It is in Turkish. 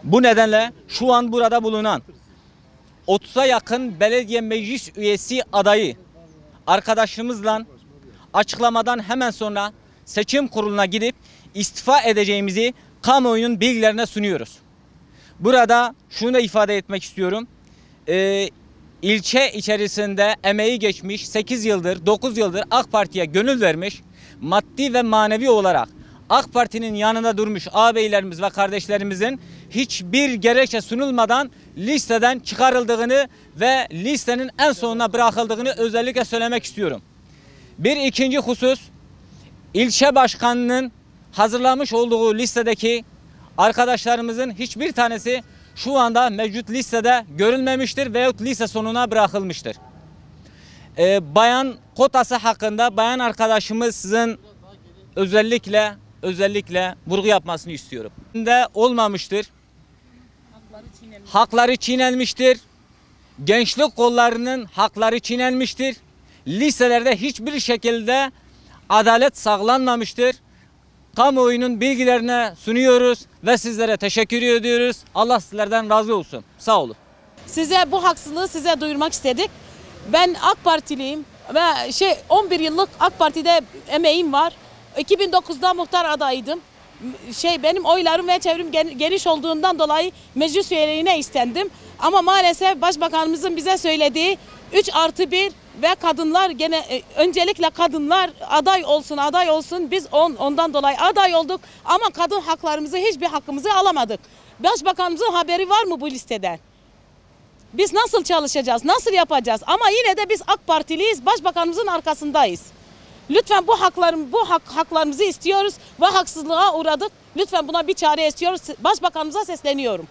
Bu nedenle şu an burada bulunan 30'a yakın belediye meclis üyesi adayı arkadaşımızla açıklamadan hemen sonra seçim kuruluna gidip istifa edeceğimizi kamuoyunun bilgilerine sunuyoruz. Burada şunu da ifade etmek istiyorum. İlçe içerisinde emeği geçmiş 8 yıldır 9 yıldır AK Parti'ye gönül vermiş, maddi ve manevi olarak AK Parti'nin yanında durmuş ağabeylerimiz ve kardeşlerimizin hiçbir gerekçe sunulmadan listeden çıkarıldığını ve listenin en sonuna bırakıldığını özellikle söylemek istiyorum. Bir ikinci husus, ilçe başkanının hazırlamış olduğu listedeki arkadaşlarımızın hiçbir tanesi şu anda mevcut listede görülmemiştir veyahut liste sonuna bırakılmıştır. Bayan kotası hakkında bayan arkadaşımızın özellikle vurgu yapmasını istiyorum. De olmamıştır. Hakları çiğnenmiştir. Gençlik kollarının hakları çiğnenmiştir. Listelerde hiçbir şekilde adalet sağlanmamıştır. Kamuoyunun bilgilerine sunuyoruz ve sizlere teşekkür ediyoruz. Allah sizlerden razı olsun. Sağ olun. Size bu haksızlığı size duyurmak istedik. Ben AK Partiliyim ve 11 yıllık AK Parti'de emeğim var. 2009'da muhtar adayıydım. Benim oylarım ve çevrim geniş olduğundan dolayı meclis üyeliğine istendim. Ama maalesef Başbakanımızın bize söylediği 3+1 ve kadınlar öncelikle kadınlar aday olsun. Biz ondan dolayı aday olduk ama kadın haklarımızı hiçbir hakkımızı alamadık. Başbakanımızın haberi var mı bu listeden? Biz nasıl çalışacağız? Nasıl yapacağız? Ama yine de biz AK Partiliyiz. Başbakanımızın arkasındayız. Lütfen bu haklarımızı istiyoruz ve haksızlığa uğradık. Lütfen buna bir çare istiyoruz. Başbakanımıza sesleniyorum.